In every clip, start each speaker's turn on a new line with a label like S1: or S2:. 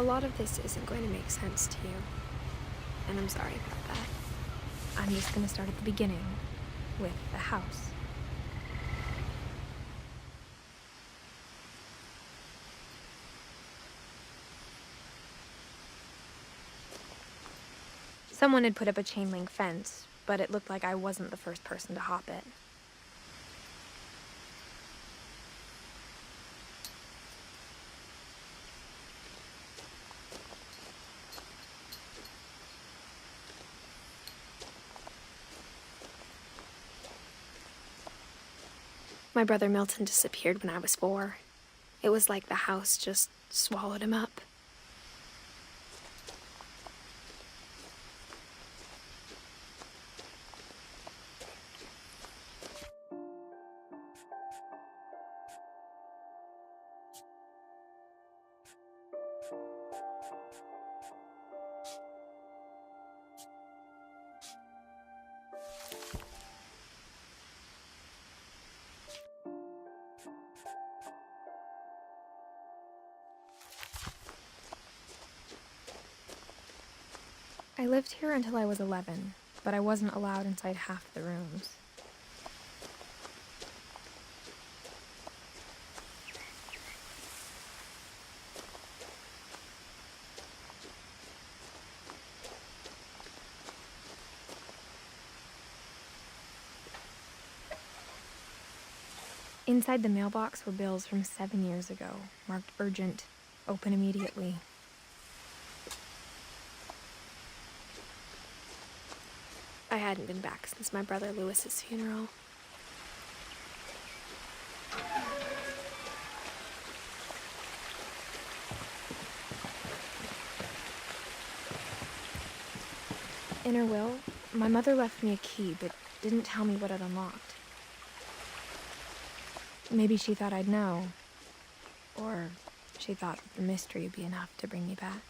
S1: lot of this isn't going to make sense to you, and I'm sorry about that. I'm just going to start at the beginning, with the house. Someone had put up a chain link fence, but it looked like I wasn't the first person to hop it. My brother Milton disappeared when I was 4. It was like the house just swallowed him up. I lived here until I was 11, but I wasn't allowed inside half the rooms. Inside the mailbox were bills from 7 years ago, marked urgent, open immediately. I hadn't been back since my brother Lewis's funeral. In her will, my mother left me a key, but didn't tell me what it unlocked. Maybe she thought I'd know, or she thought that the mystery would be enough to bring me back.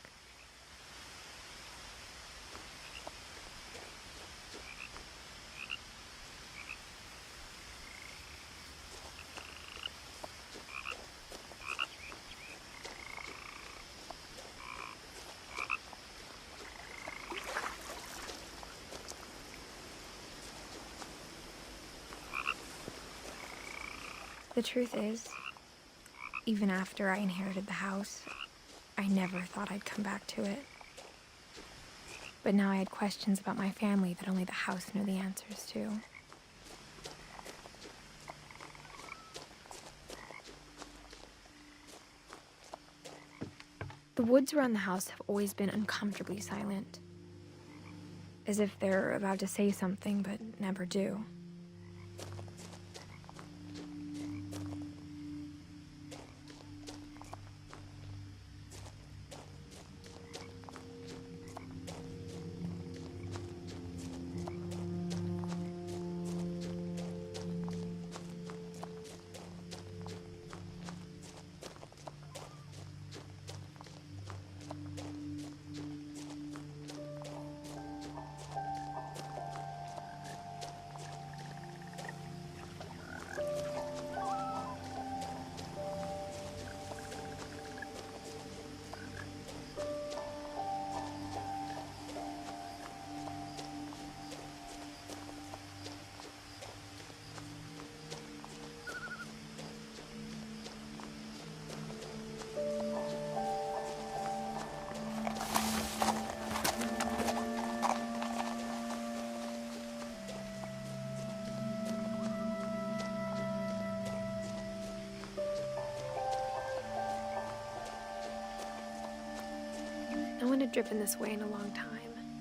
S1: The truth is, even after I inherited the house, I never thought I'd come back to it. But now I had questions about my family that only the house knew the answers to. The woods around the house have always been uncomfortably silent, as if they're about to say something but never do. No one had driven this way in a long time,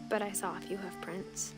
S1: but I saw a few hoof prints.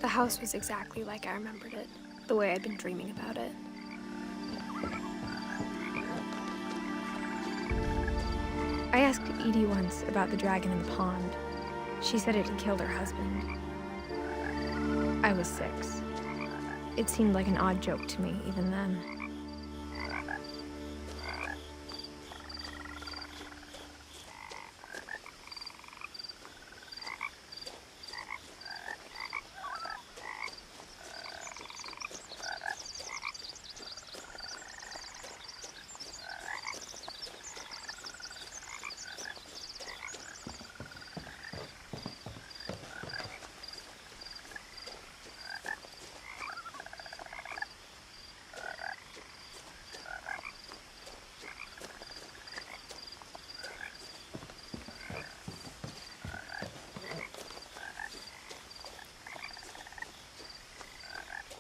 S1: The house was exactly like I remembered it, the way I'd been dreaming about it. I asked Edie once about the dragon in the pond. She said it had killed her husband. I was 6. It seemed like an odd joke to me, even then.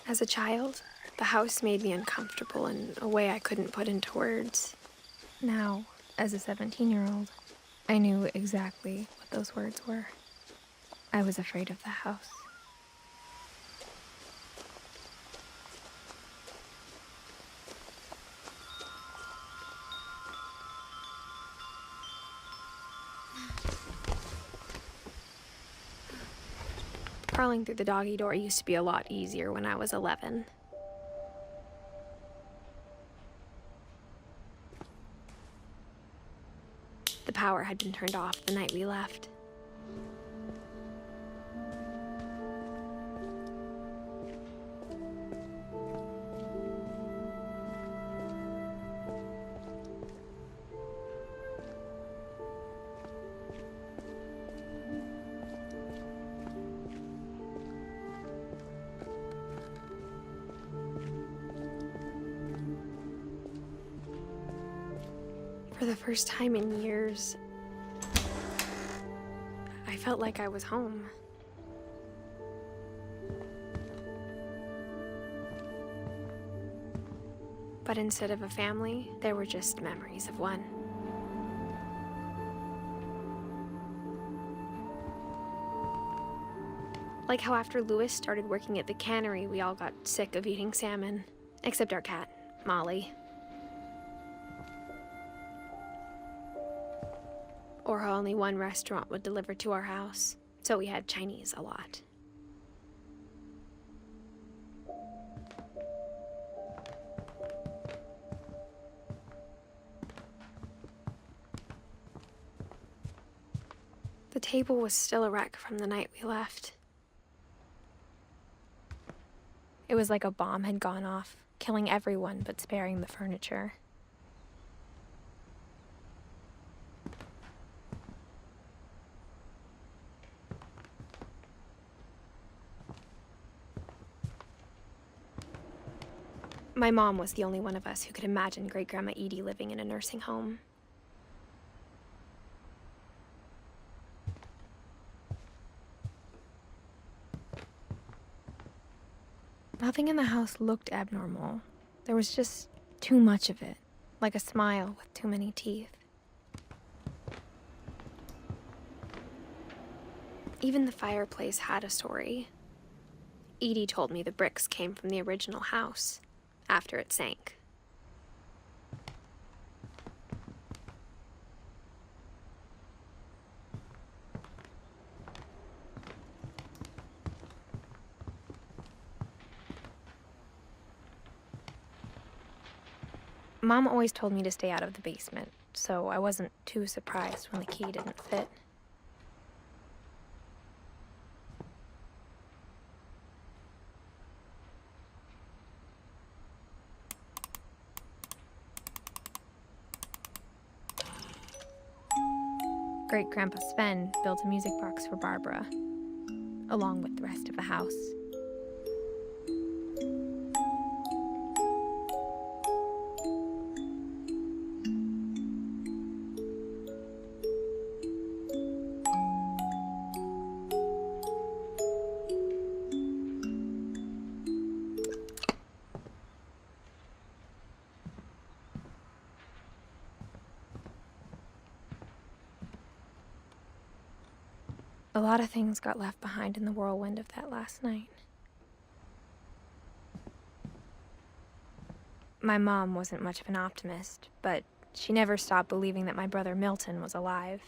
S1: As a child, the house made me uncomfortable in a way I couldn't put into words. Now, as a 17-year-old, I knew exactly what those words were. I was afraid of the house. Crawling through the doggy door used to be a lot easier when I was 11. The power had been turned off the night we left. For the first time in years, I felt like I was home. But instead of a family, there were just memories of one. Like how after Louis started working at the cannery, we all got sick of eating salmon. Except our cat, Molly. Or how only one restaurant would deliver to our house, so we had Chinese a lot. The table was still a wreck from the night we left. It was like a bomb had gone off, killing everyone but sparing the furniture. My mom was the only one of us who could imagine Great-Grandma Edie living in a nursing home. Nothing in the house looked abnormal. There was just too much of it, like a smile with too many teeth. Even the fireplace had a story. Edie told me the bricks came from the original house, after it sank. Mom always told me to stay out of the basement, so I wasn't too surprised when the key didn't fit. Great-Grandpa Sven built a music box for Barbara, along with the rest of the house. A lot of things got left behind in the whirlwind of that last night. My mom wasn't much of an optimist, but she never stopped believing that my brother Milton was alive.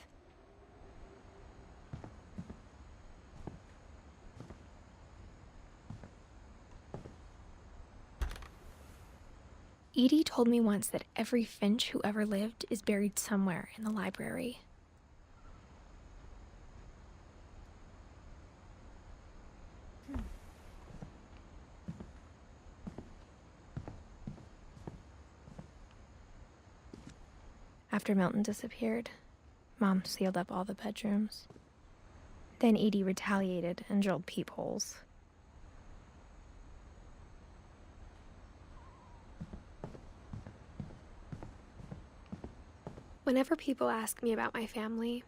S1: Edie told me once that every Finch who ever lived is buried somewhere in the library. After Milton disappeared, Mom sealed up all the bedrooms. Then Edie retaliated and drilled peepholes. Whenever people ask me about my family,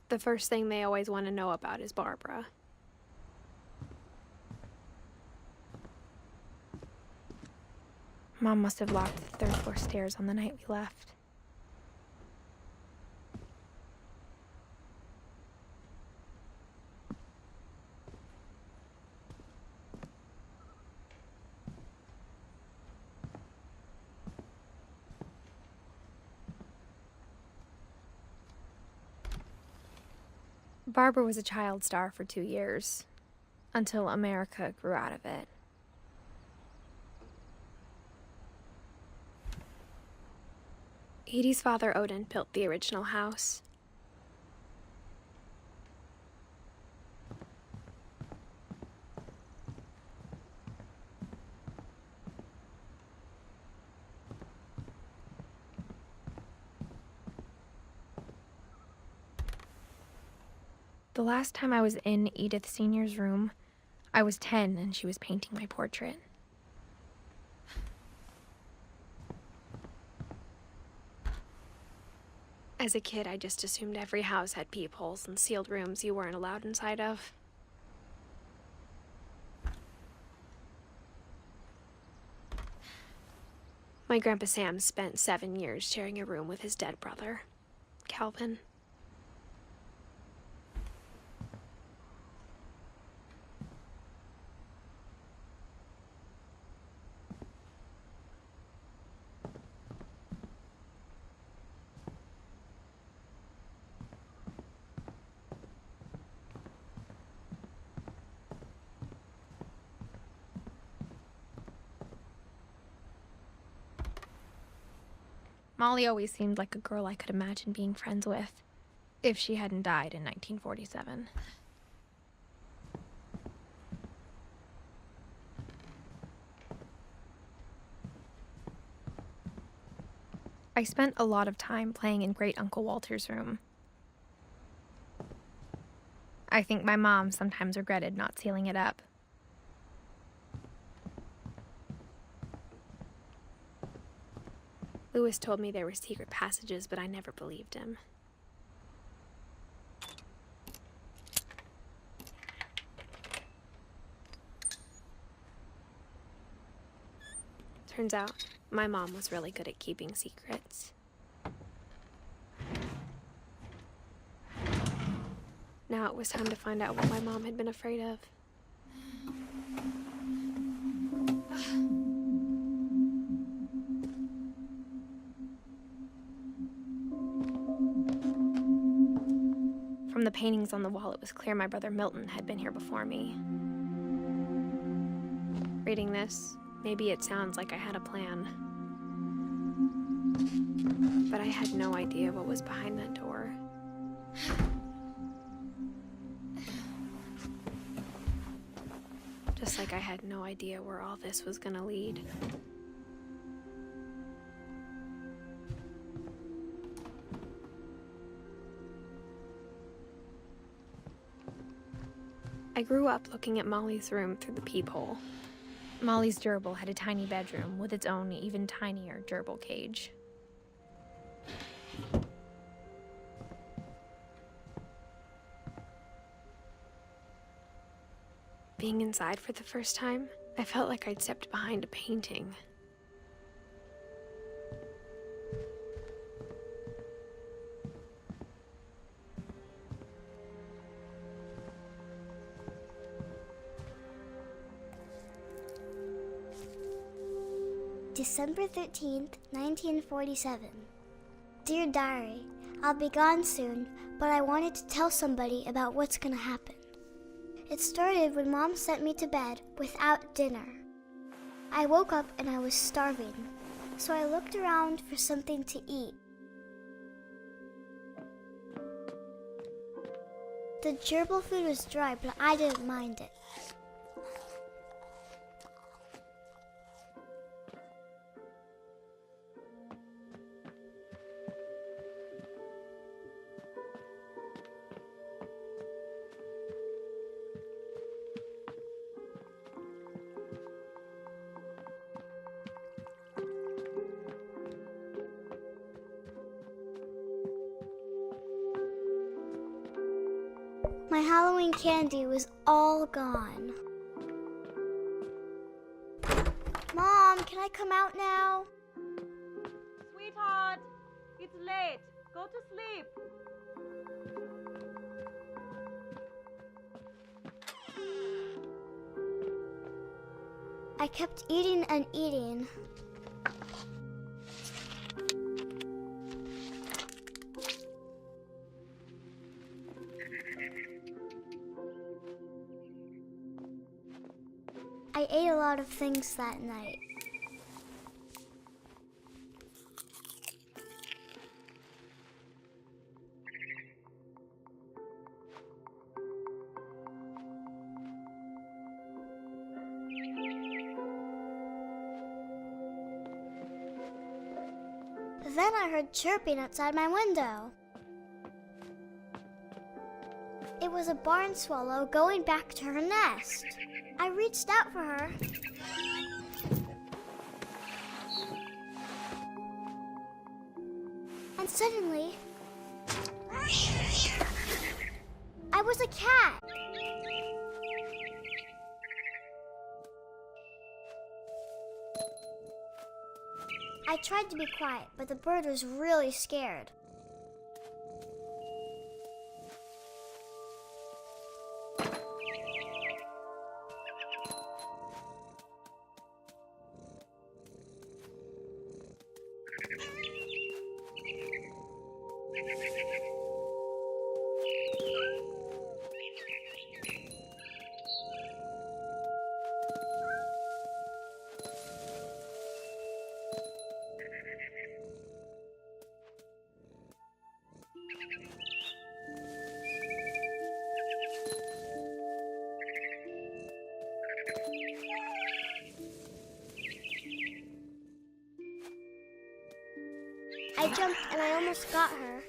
S1: the first thing they always want to know about is Barbara. Mom must have locked the third floor stairs on the night we left. Barbara was a child star for 2 years, until America grew out of it. Edie's father, Odin, built the original house. The last time I was in Edith Sr.'s room, I was 10 and she was painting my portrait. As a kid, I just assumed every house had peepholes and sealed rooms you weren't allowed inside of. My Grandpa Sam spent 7 years sharing a room with his dead brother, Calvin. Molly always seemed like a girl I could imagine being friends with, if she hadn't died in 1947. I spent a lot of time playing in Great Uncle Walter's room. I think my mom sometimes regretted not sealing it up. Lewis told me there were secret passages, but I never believed him. Turns out, my mom was really good at keeping secrets. Now it was time to find out what my mom had been afraid of. From the paintings on the wall, it was clear my brother Milton had been here before me. Reading this, maybe it sounds like I had a plan. But I had no idea what was behind that door. Just like I had no idea where all this was gonna lead. I grew up looking at Molly's room through the peephole. Molly's gerbil had a tiny bedroom with its own even tinier gerbil cage. Being inside for the first time, I felt like I'd stepped behind a painting.
S2: December 13th, 1947. Dear Diary, I'll be gone soon, but I wanted to tell somebody about what's gonna happen. It started when Mom sent me to bed without dinner. I woke up and I was starving, so I looked around for something to eat. The gerbil food was dry, but I didn't mind it. My Halloween candy was all gone. Mom, can I come out now?
S3: Sweetheart, it's late. Go to sleep.
S2: I kept eating and eating. I ate a lot of things that night. Then I heard chirping outside my window. It was a barn swallow going back to her nest. I reached out for her. And suddenly, I was a cat. I tried to be quiet, but the bird was really scared. I jumped and I almost got her.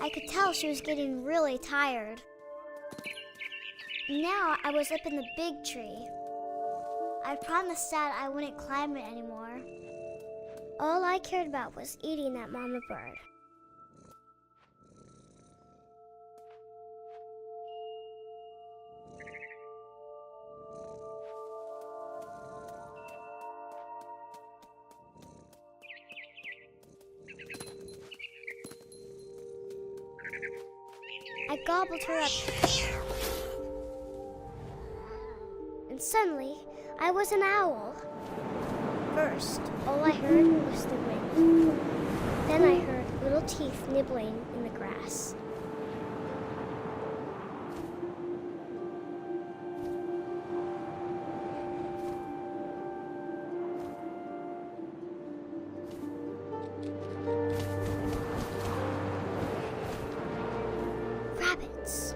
S2: I could tell she was getting really tired. Now I was up in the big tree. I promised Dad I wouldn't climb it anymore. All I cared about was eating that mama bird. I gobbled her up. And suddenly, I was an owl. First, all I heard was the wind. Then I heard little teeth nibbling in the grass. Rabbits.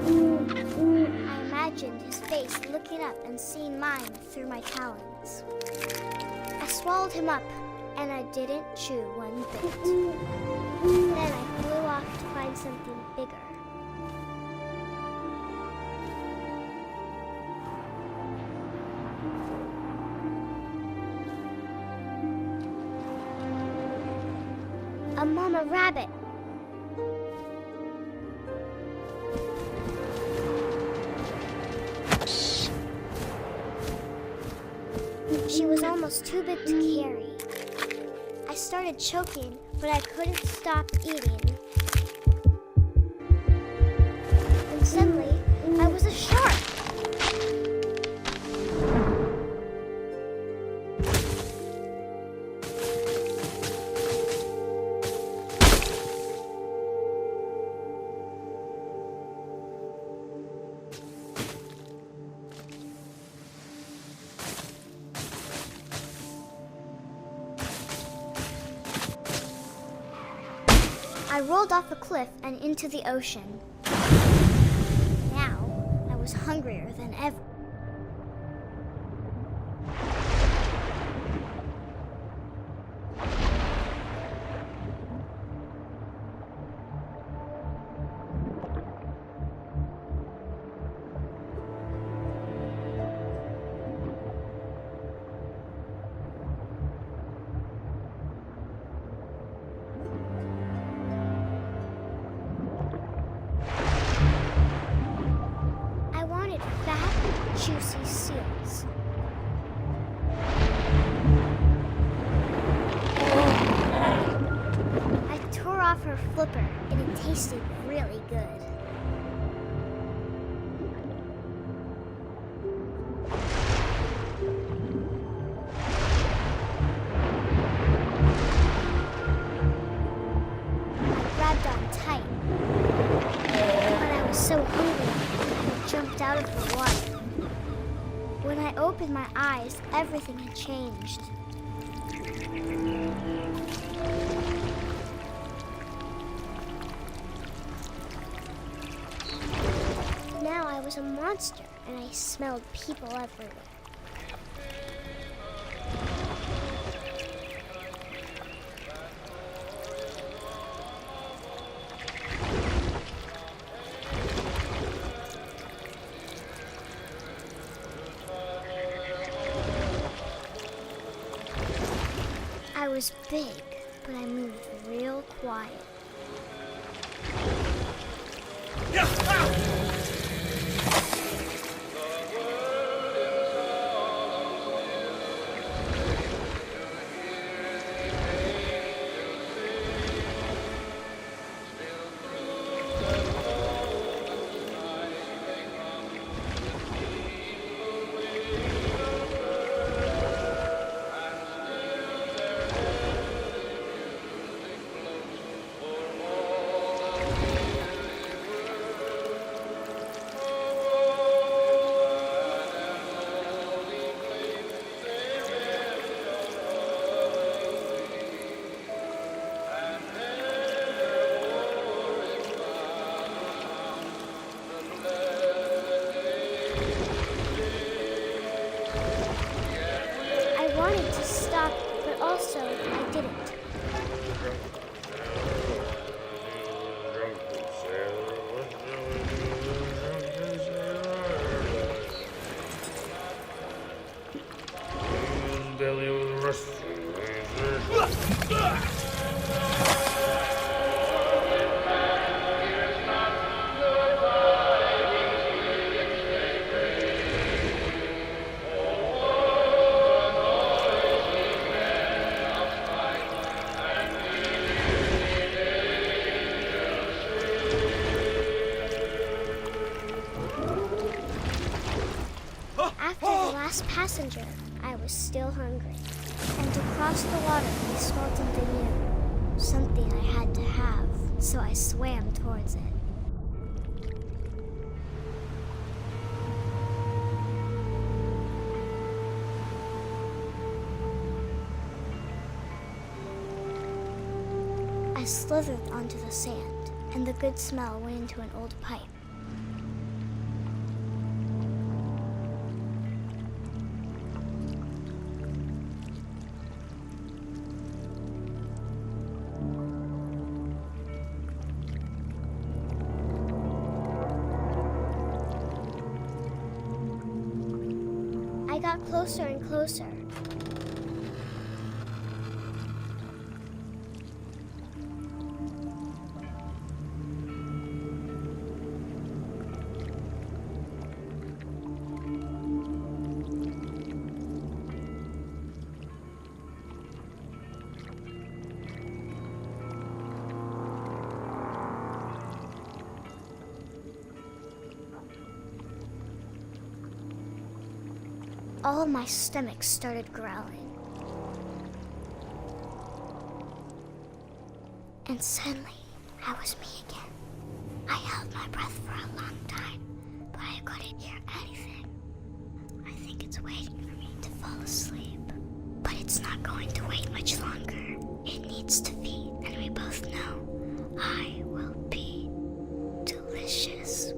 S2: I imagined his face looking up and seeing mine through my talons. I swallowed him up, and I didn't chew one bit. Then I flew off to find find something bigger. A mama rabbit. She was almost too big to carry. I started choking, but I couldn't stop eating. And suddenly, I was a shark. I rolled off a cliff and into the ocean. Now, I was hungrier than ever. Juicy seals. I tore off her flipper and it tasted really good. I grabbed on tight, but I was so hungry I jumped out of the water. When I opened my eyes, everything had changed. Now I was a monster, and I smelled people everywhere. I was big, but I moved real quiet. I wanted to stop, but also I didn't. After the last passenger, I was still hungry. And to cross the water, I smelled something new. Something I had to have, so I swam towards it. I slithered onto the sand, and the good smell went into an old pipe. got closer and closer. All of my stomach started growling. And suddenly, I was me again. I held my breath for a long time, but I couldn't hear anything. I think it's waiting for me to fall asleep. But it's not going to wait much longer. It needs to feed, and we both know I will be delicious.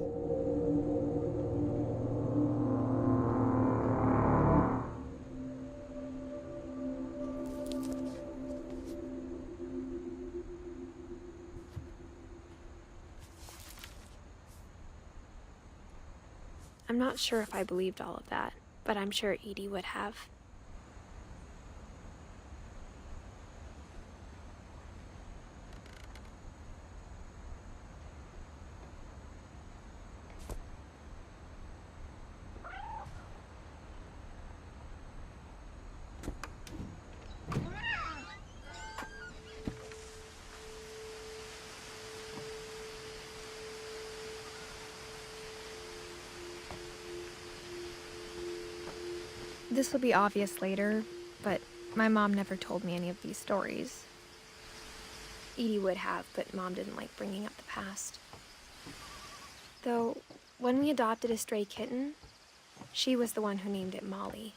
S1: I'm not sure if I believed all of that, but I'm sure Edie would have. This will be obvious later, but my mom never told me any of these stories. Edie would have, but Mom didn't like bringing up the past. Though, when we adopted a stray kitten, she was the one who named it Molly.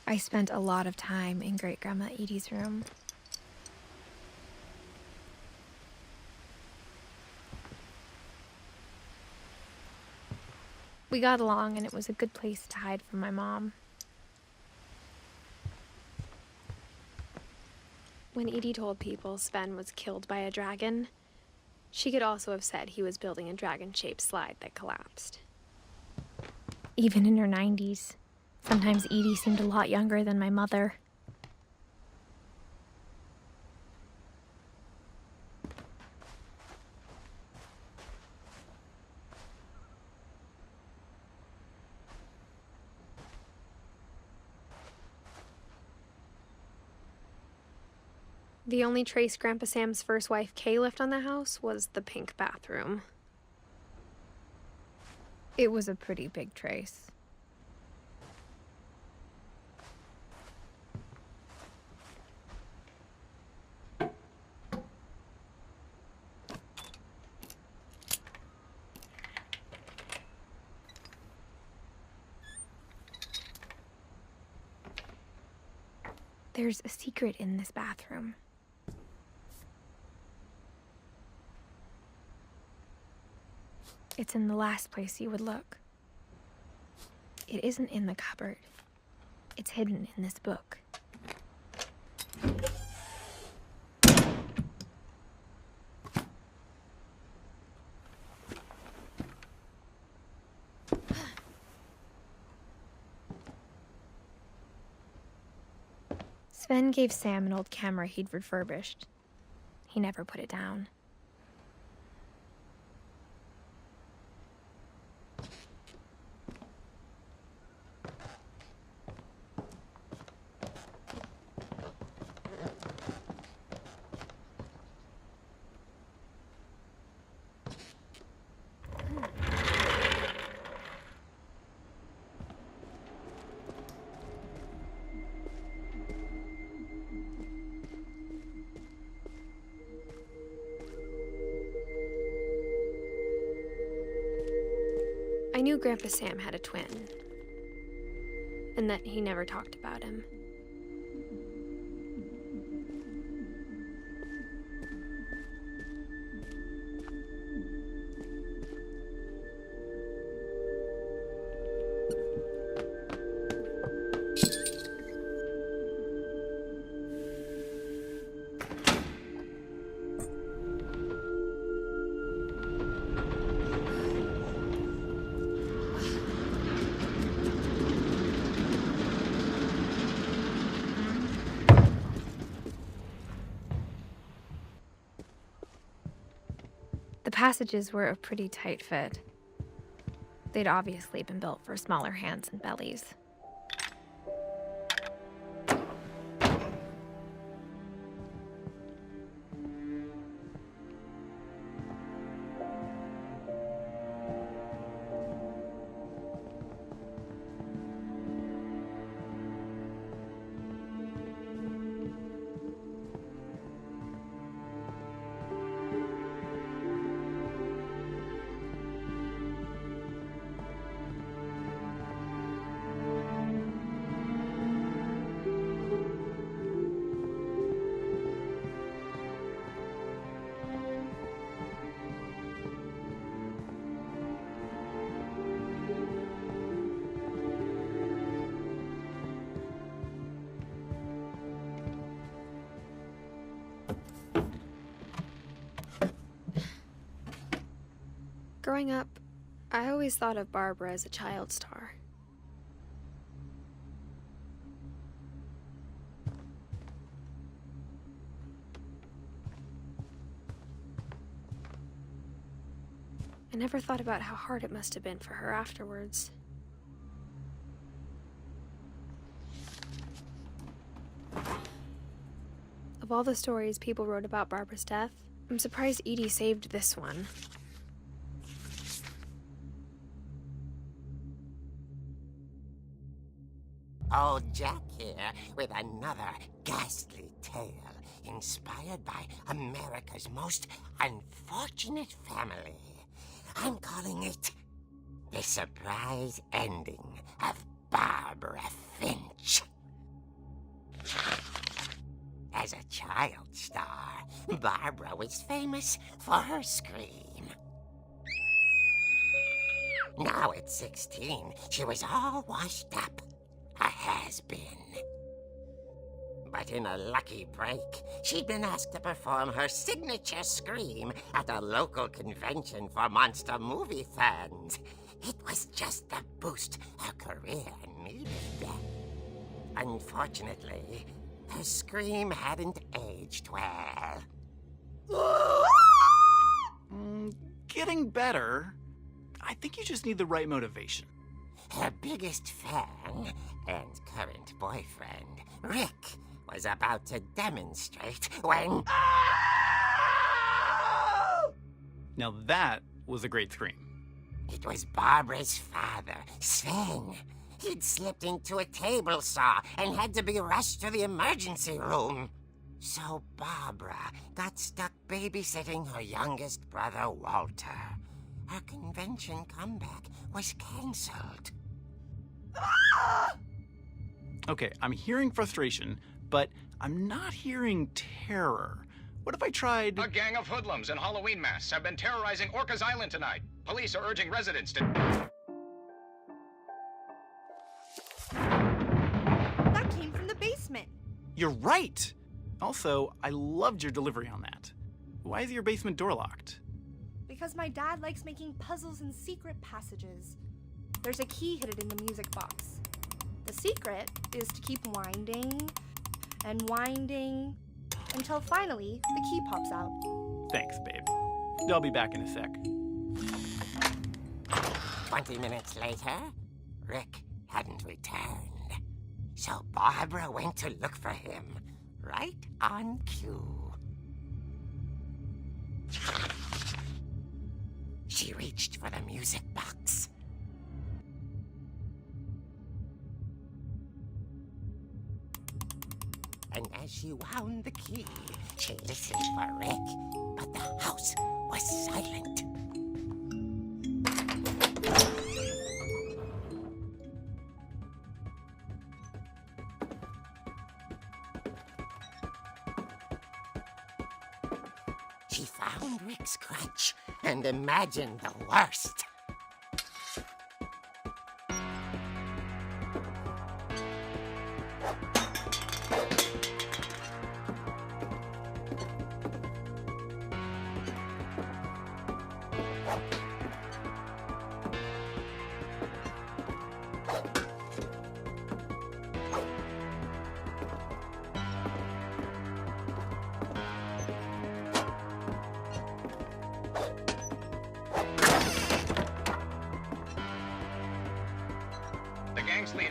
S1: I spent a lot of time in Great-Grandma Edie's room. We got along, and it was a good place to hide from my mom. When Edie told people Sven was killed by a dragon, she could also have said he was building a dragon-shaped slide that collapsed. Even in her 90s, sometimes Edie seemed a lot younger than my mother. The only trace Grandpa Sam's first wife, Kay, left on the house was the pink bathroom. It was a pretty big trace. There's a secret in this bathroom. It's in the last place you would look. It isn't in the cupboard. It's hidden in this book. Sven gave Sam an old camera he'd refurbished. He never put it down. I knew Grandpa Sam had a twin, and that he never talked about him. The passages were a pretty tight fit. They'd obviously been built for smaller hands and bellies. Growing up, I always thought of Barbara as a child star. I never thought about how hard it must have been for her afterwards. Of all the stories people wrote about Barbara's death, I'm surprised Edie saved this one.
S4: Old Jack here with another ghastly tale inspired by America's most unfortunate family. I'm calling it The Surprise Ending of Barbara Finch. As a child star, Barbara was famous for her scream. Now at 16, she was all washed up. A has-been. But in a lucky break, she'd been asked to perform her signature scream at a local convention for monster movie fans. It was just the boost her career needed. Unfortunately, her scream hadn't aged well.
S5: Getting better. I think you just need the right motivation.
S4: Her biggest fan and current boyfriend, Rick, was about to demonstrate when...
S5: Now that was a great scream.
S4: It was Barbara's father, Sven. He'd slipped into a table saw and had to be rushed to the emergency room. So Barbara got stuck babysitting her youngest brother, Walter. Her convention comeback was cancelled.
S5: Okay, I'm hearing frustration, but I'm not hearing terror. What if I tried...
S6: A gang of hoodlums in Halloween masks have been terrorizing Orcas Island tonight. Police are urging residents to...
S3: That came from the basement.
S5: You're right! Also, I loved your delivery on that. Why is your basement door locked?
S3: Because my dad likes making puzzles and secret passages. There's a key hidden in the music box. The secret is to keep winding and winding until finally the key pops out.
S5: Thanks, babe. I'll be back in a sec.
S4: 20 minutes later, Rick hadn't returned. So Barbara went to look for him, right on cue. She reached for the music box. And as she wound the key, she listened for Rick, but the house was silent. She found Rick's crutch and imagined the worst.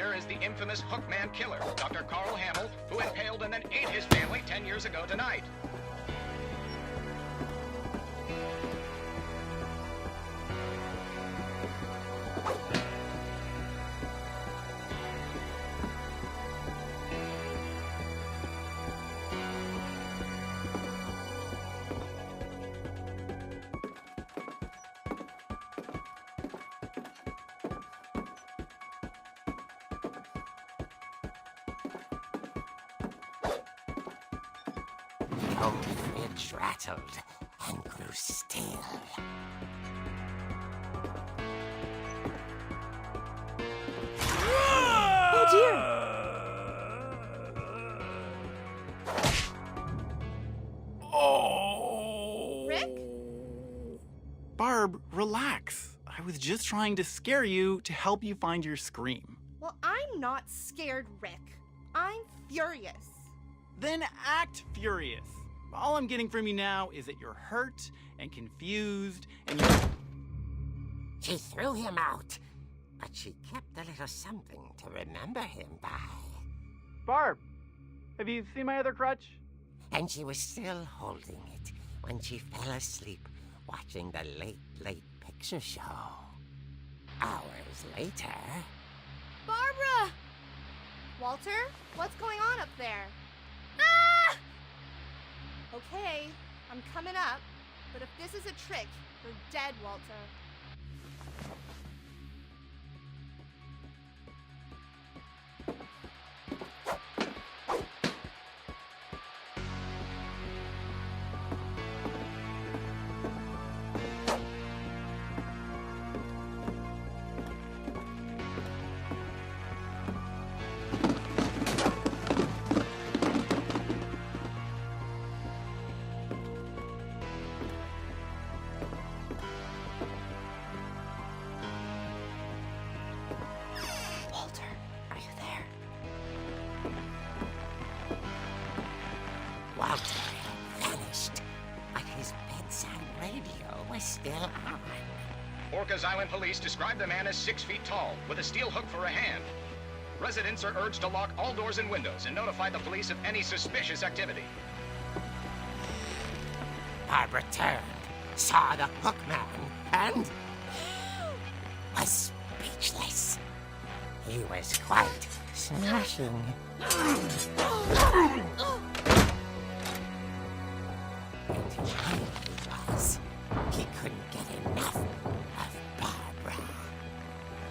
S6: here is the infamous Hookman killer, Dr. Carl Hamill, who impaled and then ate his family 10 years ago tonight.
S4: The old fridge rattled and grew still.
S1: Oh dear!
S5: Oh!
S3: Rick?
S5: Barb, relax. I was just trying to scare you to help you find your scream.
S3: Well, I'm not scared, Rick. I'm furious.
S5: Then act furious. All I'm getting from you now is that you're hurt and confused and you're...
S4: She threw him out, but she kept a little something to remember him by.
S5: Barb, have you seen my other crutch?
S4: And she was still holding it when she fell asleep watching the late picture show. Hours later...
S3: Barbara! Walter, what's going on up there? Ah! Okay, I'm coming up, but if this is a trick, you're dead, Walter.
S1: Walter, are you there?
S4: Walter vanished, but his bedside radio was still on.
S6: Orcas Island police describe the man as 6 feet tall, with a steel hook for a hand. Residents are urged to lock all doors and windows and notify the police of any suspicious activity.
S4: Barbara turned, saw the hookman, and was speechless. He was quite smashing. And he was. He couldn't get enough of Barbara.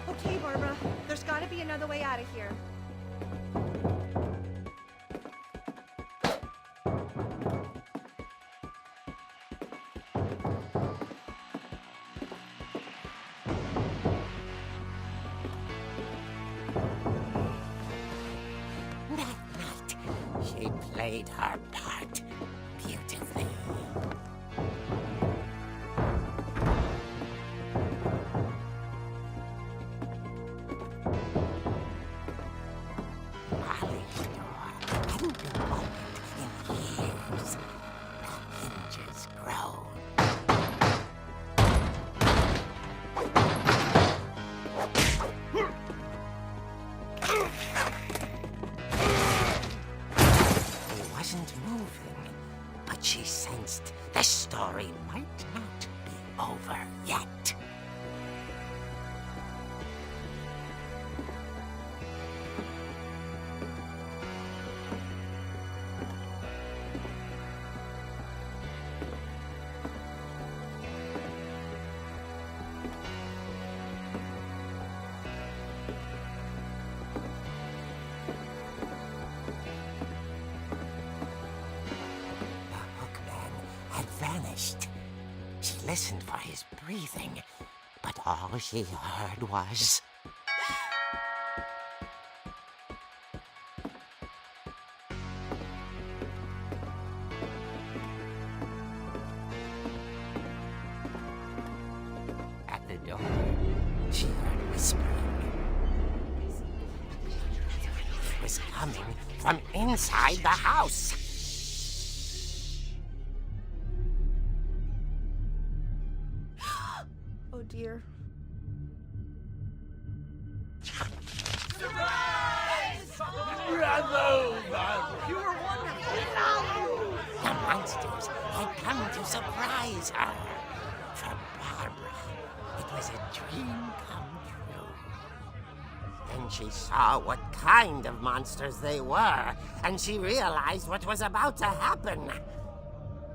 S3: Okay, Barbara, there's gotta be another way out of here.
S4: That night, she played her part beautifully. Molly's door hadn't been opened in years. The hinges groaned. He wasn't moving, but she sensed the story might not be over yet. The hookman had vanished. She listened for his breathing, but all she heard was... At the door, she heard whispering. It was coming from inside the house.
S3: Oh dear.
S4: Surprise!
S7: Bravo, Barbara!
S3: You were wonderful.
S4: The monsters had come to surprise her. For Barbara, it was a dream come true. Then she saw what kind of monsters they were, and she realized what was about to happen.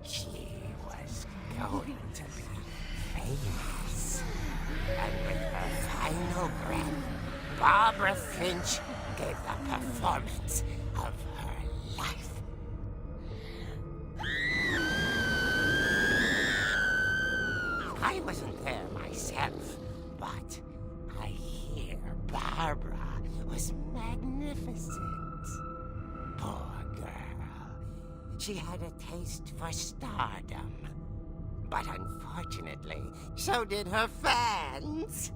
S4: She was going to be famous. And with her final breath, Barbara Finch gave the performance of her life. I wasn't there myself, but I hear Barbara was magnificent. Poor girl. She had a taste for stardom. But unfortunately, so did her fans.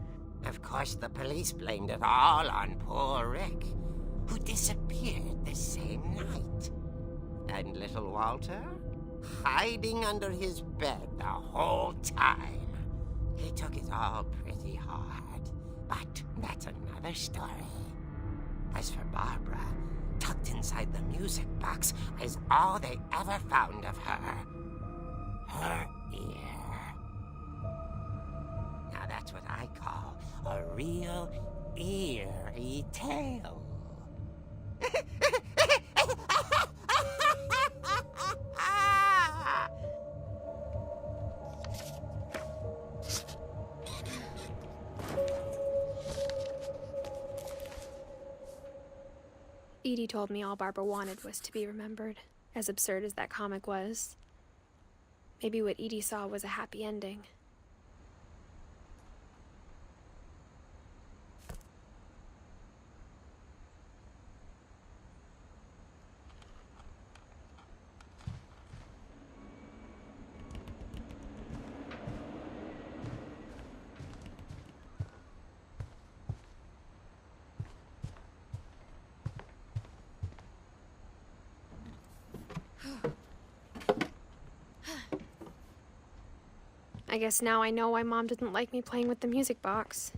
S4: Of course, the police blamed it all on poor Rick, who disappeared the same night. And little Walter? Hiding under his bed the whole time. He took it all pretty hard, but that's another story. As for Barbara, tucked inside the music box is all they ever found of her. Her ear. Now that's what I call a real eerie tale.
S1: Edie told me all Barbara wanted was to be remembered, as absurd as that comic was. Maybe what Edie saw was a happy ending. I guess now I know why Mom didn't like me playing with the music box.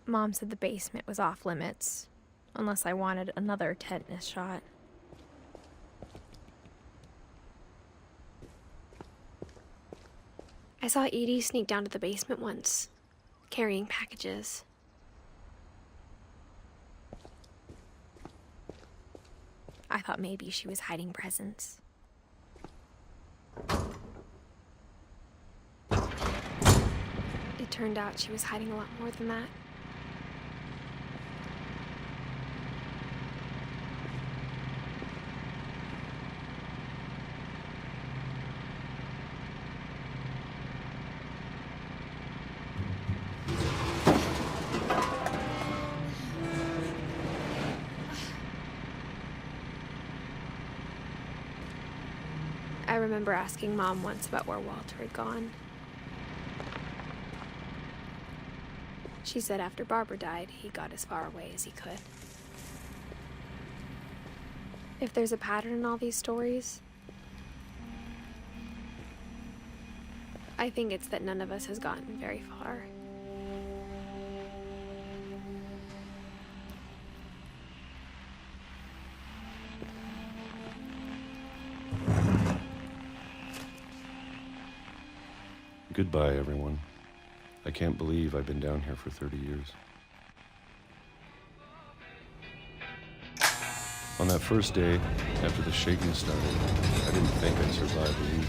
S1: Mom said the basement was off limits, unless I wanted another tetanus shot. I saw Edie sneak down to the basement once, carrying packages. I thought maybe she was hiding presents. It turned out she was hiding a lot more than that. I remember asking Mom once about where Walter had gone. She said after Barbara died, he got as far away as he could. If there's a pattern in all these stories, I think it's that none of us has gotten very far.
S7: Goodbye, everyone. I can't believe I've been down here for 30 years. On that first day, after the shaking started, I didn't think I'd survive a week.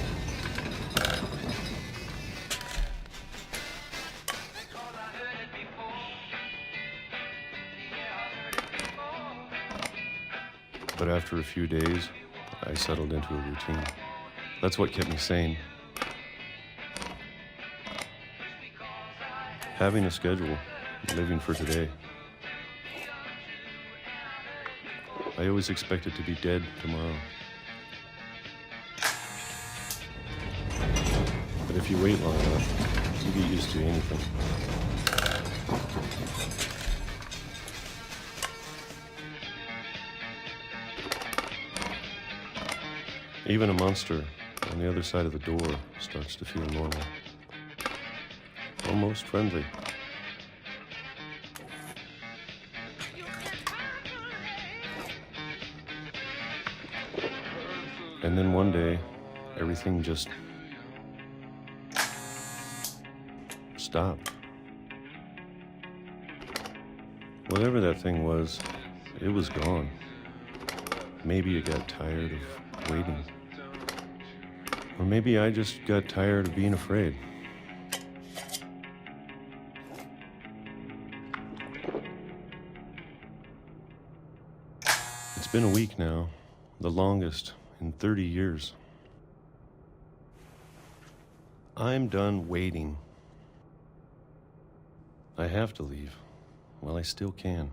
S7: But after a few days, I settled into a routine. That's what kept me sane. Having a schedule, living for today. I always expected to be dead tomorrow. But if you wait long enough, you get used to anything. Even a monster on the other side of the door starts to feel normal. Almost friendly. And then one day, everything just stopped. Whatever that thing was, it was gone. Maybe it got tired of waiting. Or maybe I just got tired of being afraid. It's been a week now, the longest in 30 years. I'm done waiting. I have to leave while I still can.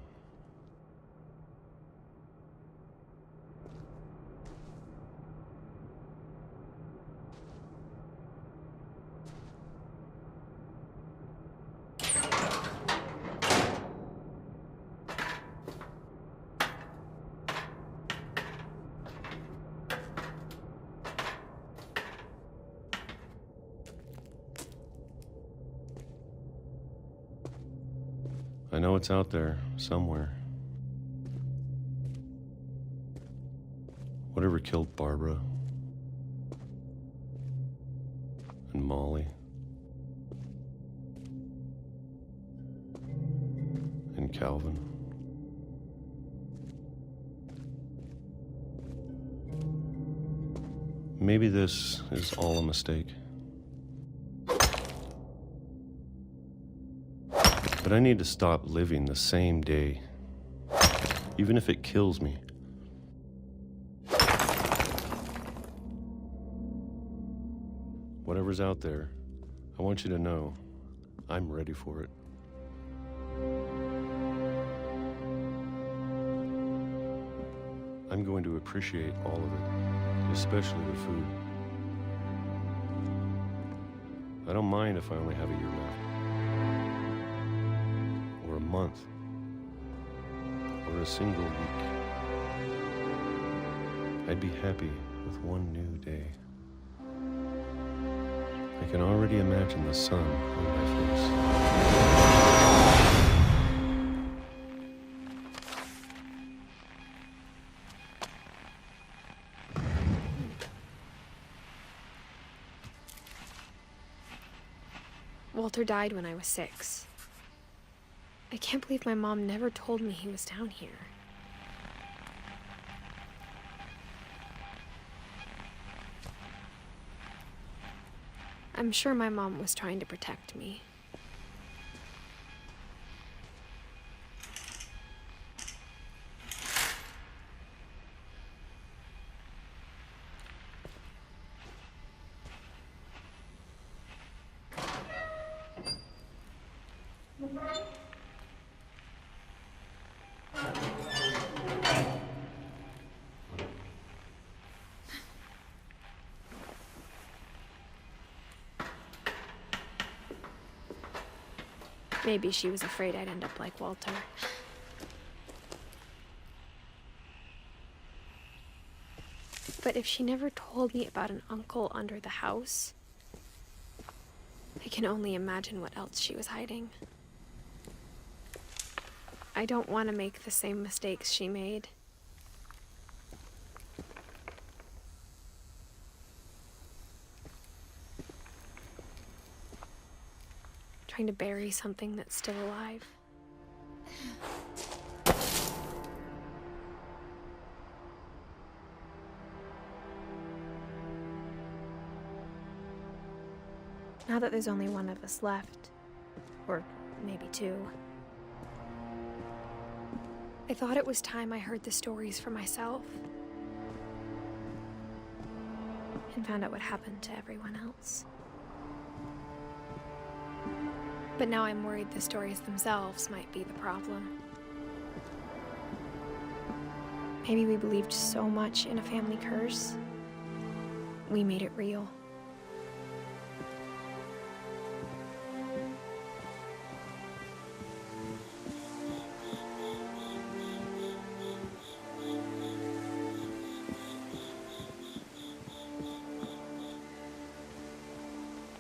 S7: I know it's out there, somewhere. Whatever killed Barbara and Molly and Calvin. Maybe this is all a mistake. But I need to stop living the same day, even if it kills me. Whatever's out there, I want you to know I'm ready for it. I'm going to appreciate all of it, especially the food. I don't mind if I only have a year left. Or a month, or a single week. I'd be happy with one new day. I can already imagine the sun on my face.
S1: Walter died when I was 6. I can't believe my mom never told me he was down here. I'm sure my mom was trying to protect me. Maybe she was afraid I'd end up like Walter. But if she never told me about an uncle under the house, I can only imagine what else she was hiding. I don't want to make the same mistakes she made. trying to bury something that's still alive. Now that there's only one of us left, or maybe two, I thought it was time I heard the stories for myself and found out what happened to everyone else. But now I'm worried the stories themselves might be the problem. Maybe we believed so much in a family curse, we made it real.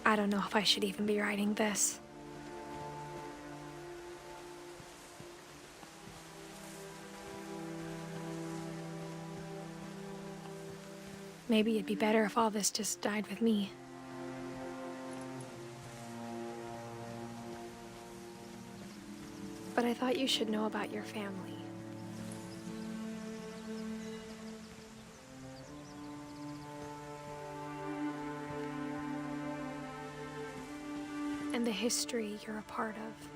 S1: I don't know if I should even be writing this. Maybe it'd be better if all this just died with me. But I thought you should know about your family. And the history you're a part of.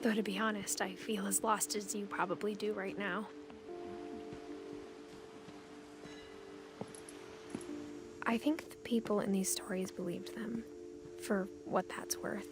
S1: Though to be honest, I feel as lost as you probably do right now. I think the people in these stories believed them, for what that's worth.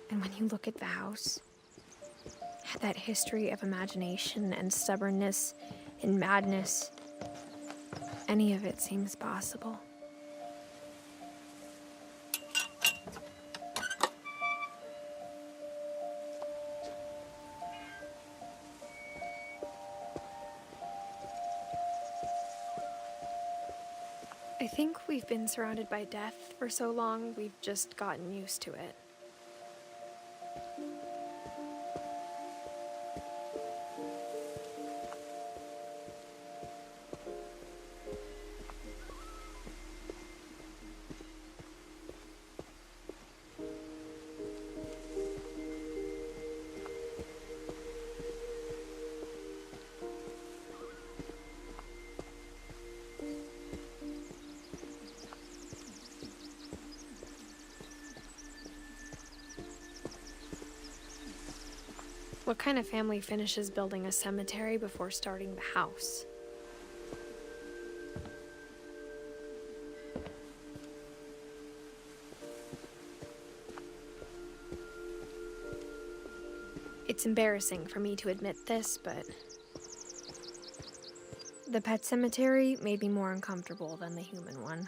S1: And when you look at the house, that history of imagination and stubbornness and madness, any of it seems possible. I think we've been surrounded by death for so long, we've just gotten used to it. What kind of family finishes building a cemetery before starting the house? It's embarrassing for me to admit this, but the pet cemetery made me more uncomfortable than the human one.